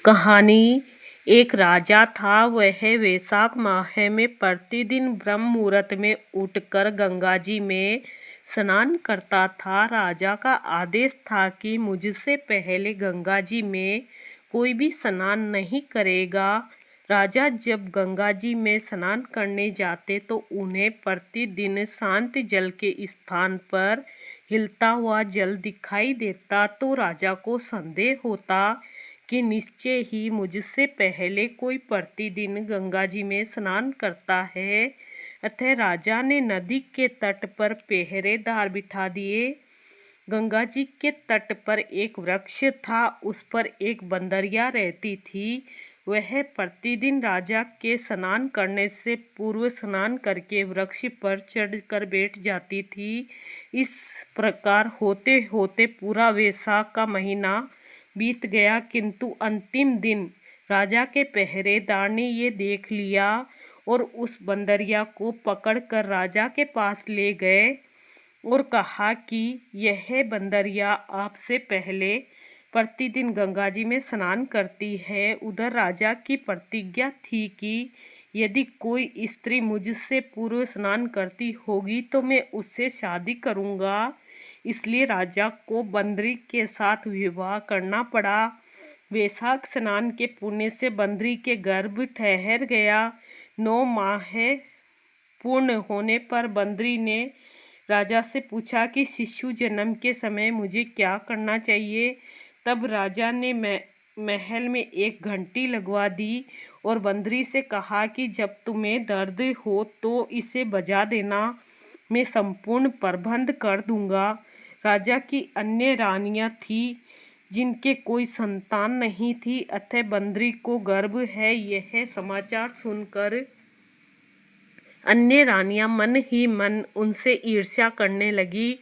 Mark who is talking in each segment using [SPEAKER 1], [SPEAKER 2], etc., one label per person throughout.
[SPEAKER 1] कहानी। एक राजा था। वह वैशाख माह में प्रतिदिन ब्रह्म मुहूर्त में उठकर गंगा जी में स्नान करता था। राजा का आदेश था कि मुझसे पहले गंगा जी में कोई भी स्नान नहीं करेगा। राजा जब गंगा जी में स्नान करने जाते तो उन्हें प्रतिदिन शांत जल के स्थान पर हिलता हुआ जल दिखाई देता। तो राजा को संदेह होता कि निश्चय ही मुझसे पहले कोई प्रतिदिन गंगा जी में स्नान करता है। अतः राजा ने नदी के तट पर पहरेदार बिठा दिए। गंगा जी के तट पर एक वृक्ष था, उस पर एक बंदरिया रहती थी। वह प्रतिदिन राजा के स्नान करने से पूर्व स्नान करके वृक्ष पर चढ़कर बैठ जाती थी। इस प्रकार होते होते पूरा वैशाख का महीना बीत गया, किंतु अंतिम दिन राजा के पहरेदार ने ये देख लिया और उस बंदरिया को पकड़कर राजा के पास ले गए और कहा कि यह बंदरिया आपसे पहले प्रतिदिन गंगा जी में स्नान करती है। उधर राजा की प्रतिज्ञा थी कि यदि कोई स्त्री मुझसे पूर्व स्नान करती होगी तो मैं उससे शादी करूँगा। इसलिए राजा को बंदरी के साथ विवाह करना पड़ा। वैशाख स्नान के पुण्य से बंदरी के गर्भ ठहर गया। 9 माह पूर्ण होने पर बंदरी ने राजा से पूछा कि शिशु जन्म के समय मुझे क्या करना चाहिए। तब राजा ने महल में एक घंटी लगवा दी और बंदरी से कहा कि जब तुम्हें दर्द हो तो इसे बजा देना, मैं संपूर्ण प्रबंध कर दूंगा। राजा की अन्य रानियां थीं जिनके कोई संतान नहीं थी, अतः बंदरी को गर्भ है यह समाचार सुनकर अन्य रानियां मन ही मन उनसे ईर्ष्या करने लगी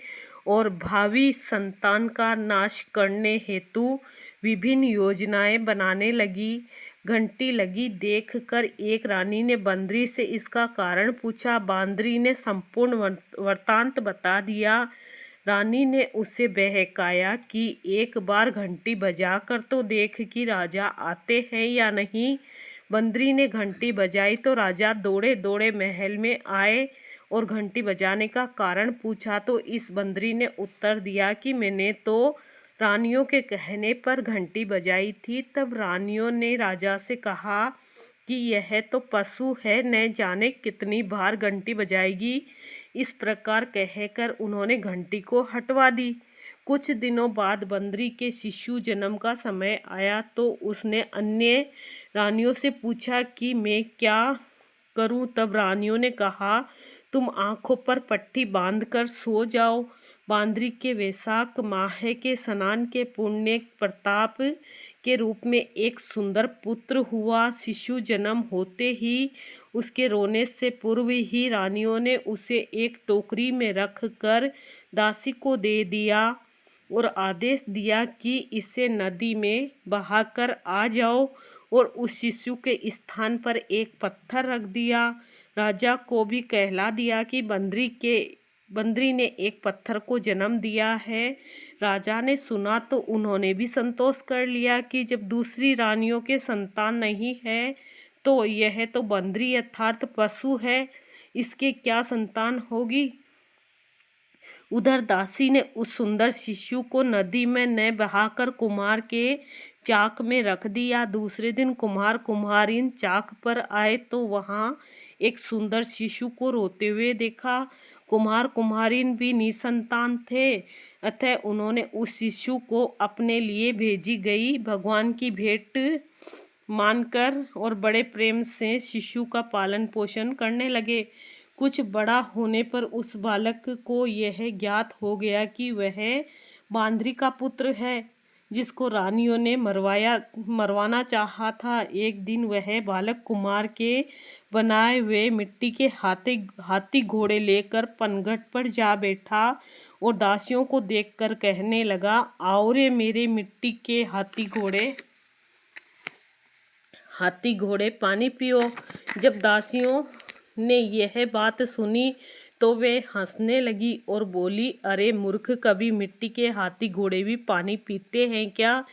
[SPEAKER 1] और भावी संतान का नाश करने हेतु विभिन्न योजनाएं बनाने लगी। घंटी लगी देखकर एक रानी ने बंदरी से इसका कारण पूछा। बंदरी ने संपूर्ण वृत्तांत बता दिया। रानी ने उसे बहकाया कि एक बार घंटी बजाकर तो देख कि राजा आते हैं या नहीं। बंदरी ने घंटी बजाई तो राजा दौड़े दौड़े महल में आए और घंटी बजाने का कारण पूछा तो इस बंदरी ने उत्तर दिया कि मैंने तो रानियों के कहने पर घंटी बजाई थी। तब रानियों ने राजा से कहा कि यह तो पशु है, न जाने कितनी बार घंटी बजाएगी। इस प्रकार कहकर उन्होंने घंटी को हटवा दी। कुछ दिनों बाद बंदरी के शिशु जन्म का समय आया तो उसने अन्य रानियों से पूछा कि मैं क्या करूं। तब रानियों ने कहा, तुम आंखों पर पट्टी बांधकर सो जाओ। बंदरी के वैशाख माह के स्नान के पुण्य प्रताप के रूप में एक सुंदर पुत्र हुआ। शिशु जन्म होते ही उसके रोने से पूर्व ही रानियों ने उसे एक टोकरी में रख कर दासी को दे दिया और आदेश दिया कि इसे नदी में बहाकर आ जाओ और उस शिशु के स्थान पर एक पत्थर रख दिया। राजा को भी कहला दिया कि बंदरी ने एक पत्थर को जन्म दिया है। राजा ने सुना तो उन्होंने भी संतोष कर लिया कि जब दूसरी रानियों के संतान नहीं है तो यह तो बंदरी अर्थात पशु है, इसके क्या संतान होगी। उधर दासी ने उस सुंदर शिशु को नदी में न बहाकर कुम्हार के चाक में रख दिया। दूसरे दिन कुम्हार कुम्हारिन चाक पर आए तो वहाँ एक सुंदर शिशु को रोते हुए देखा। कुम्हार कुम्हारिन भी निसंतान थे, अतः उन्होंने उस शिशु को अपने लिए भेजी गई भगवान की भेंट मानकर और बड़े प्रेम से शिशु का पालन पोषण करने लगे। कुछ बड़ा होने पर उस बालक को यह ज्ञात हो गया कि वह बंदरी का पुत्र है जिसको रानियों ने मरवाना चाहा था। एक दिन वह बालक कुम्हार के बनाए हुए मिट्टी के हाथी घोड़े लेकर पनघट पर जा बैठा और दासियों को देखकर कहने लगा, आओ रे मेरे मिट्टी के हाथी घोड़े पानी पियो। जब दासियों ने यह बात सुनी तो वे हंसने लगी और बोली, अरे मूर्ख, कभी मिट्टी के हाथी घोड़े भी पानी पीते हैं क्या।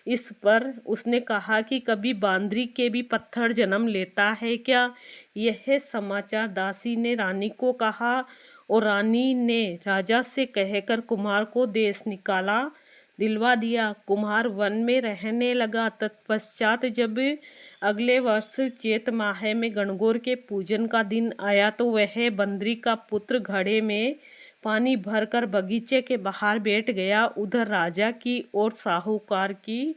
[SPEAKER 1] इस पर उसने कहा कि कभी बांदरी के भी पत्थर जन्म लेता है क्या? यह समाचार दासी ने रानी को कहा और रानी ने राजा से कहकर कुम्हार को देश निकाला दिलवा दिया। कुम्हार वन में रहने लगा। तत्पश्चात जब अगले वर्ष चैत माह में गणगौर के पूजन का दिन आया तो वह बंदरी का पुत्र घड़े में पानी भरकर बगीचे के बाहर बैठ गया। उधर राजा की और साहूकार की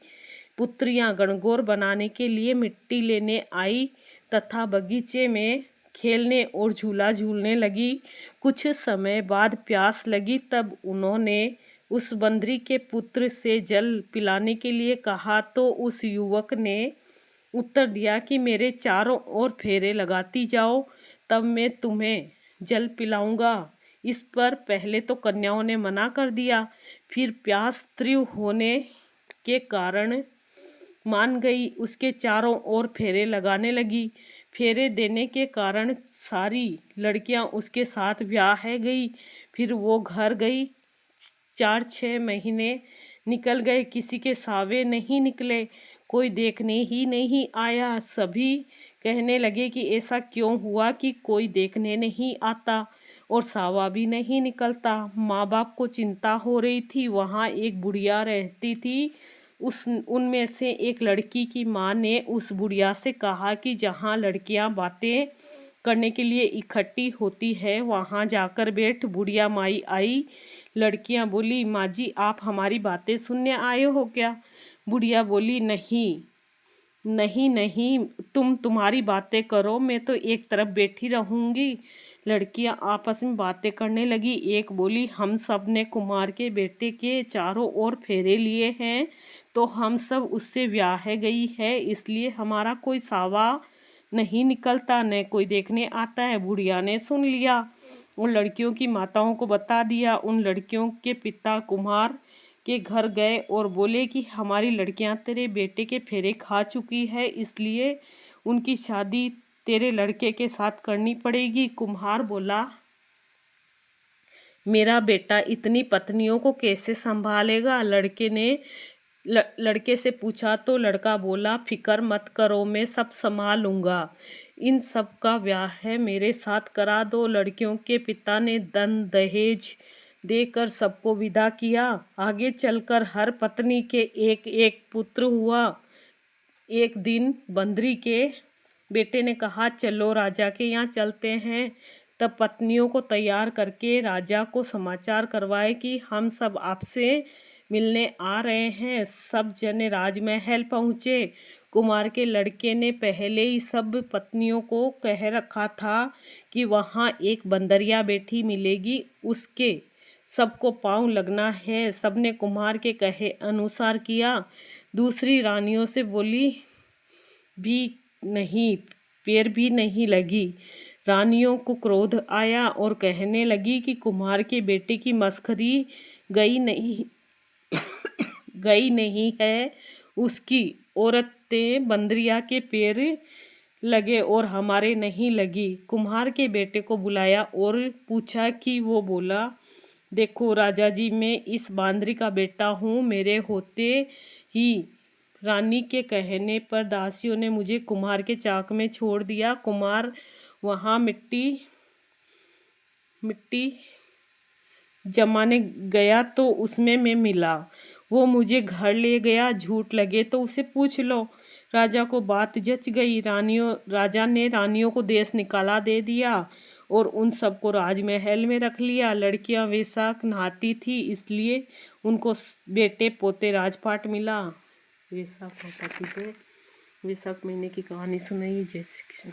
[SPEAKER 1] पुत्रियां गणगौर बनाने के लिए मिट्टी लेने आई तथा बगीचे में खेलने और झूला झूलने लगी। कुछ समय बाद प्यास लगी, तब उन्होंने उस बंदरी के पुत्र से जल पिलाने के लिए कहा तो उस युवक ने उत्तर दिया कि मेरे चारों ओर फेरे लगाती जाओ, तब मैं तुम्हें जल पिलाऊंगा। इस पर पहले तो कन्याओं ने मना कर दिया, फिर प्यास तीव्र होने के कारण मान गई। उसके चारों ओर फेरे लगाने लगी। फेरे देने के कारण सारी लड़कियां उसके साथ ब्याह गई। फिर वो घर गई। 4-6 महीने निकल गए, किसी के सावे नहीं निकले, कोई देखने ही नहीं आया। सभी कहने लगे कि ऐसा क्यों हुआ कि कोई देखने नहीं आता और सावा भी नहीं निकलता। माँ बाप को चिंता हो रही थी। वहाँ एक बुढ़िया रहती थी। उनमें से एक लड़की की माँ ने उस बुढ़िया से कहा कि जहाँ लड़कियाँ बातें करने के लिए इकट्ठी होती है वहाँ जाकर बैठ। बुढ़िया माई आई। लड़कियाँ बोली, माँ जी आप हमारी बातें सुनने आए हो क्या? बुढ़िया बोली, नहीं नहीं नहीं, तुम्हारी बातें करो, मैं तो एक तरफ बैठी रहूँगी। लड़कियां आपस में बातें करने लगी। एक बोली, हम सब ने कुमार के बेटे के चारों ओर फेरे लिए हैं तो हम सब उससे ब्याह गई है, इसलिए हमारा कोई सावा नहीं निकलता, न कोई देखने आता है। बुढ़िया ने सुन लिया और लड़कियों की माताओं को बता दिया। उन लड़कियों के पिता कुम्हार के घर गए और बोले कि हमारी लड़कियां तेरे बेटे के फेरे खा चुकी है, इसलिए उनकी शादी तेरे लड़के के साथ करनी पड़ेगी। कुम्हार बोला, मेरा बेटा इतनी पत्नियों को कैसे संभालेगा? लड़के ने लड़के से पूछा तो लड़का बोला, फिक्र मत करो, मैं सब संभालूंगा। इन सब का ब्याह है मेरे साथ करा दो। लड़कियों के पिता ने धन दहेज देकर सबको विदा किया। आगे चलकर हर पत्नी के एक एक पुत्र हुआ। एक दिन बंदरी के बेटे ने कहा, चलो राजा के यहाँ चलते हैं। तब पत्नियों को तैयार करके राजा को समाचार करवाए कि हम सब आपसे मिलने आ रहे हैं। सब जने राजमहल पहुँचे। कुमार के लड़के ने पहले ही सब पत्नियों को कह रखा था कि वहाँ एक बंदरिया बैठी मिलेगी, उसके सबको पाँव लगना है। सबने कुम्हार के कहे अनुसार किया। दूसरी रानियों से बोली भी नहीं, पैर भी नहीं लगी। रानियों को क्रोध आया और कहने लगी कि कुम्हार के बेटे की मस्खरी गई नहीं है। उसकी औरतें बंदरिया के पैर लगे और हमारे नहीं लगी। कुम्हार के बेटे को बुलाया और पूछा कि वो बोला, देखो राजा जी, मैं इस बांदरी का बेटा हूँ। मेरे होते ही रानी के कहने पर दासियों ने मुझे कुम्हार के चाक में छोड़ दिया। कुम्हार वहाँ मिट्टी जमाने गया तो उसमें मैं मिला। वो मुझे घर ले गया। झूठ लगे तो उसे पूछ लो। राजा को बात जच गई। राजा ने रानियों को देश निकाला दे दिया और उन सबको राजमहल में रख लिया। लड़कियां वैशाख नहाती थी, इसलिए उनको बेटे पोते राजपाट मिला। वैशाख महीने की कहानी सुनाई। जय श्री कृष्ण।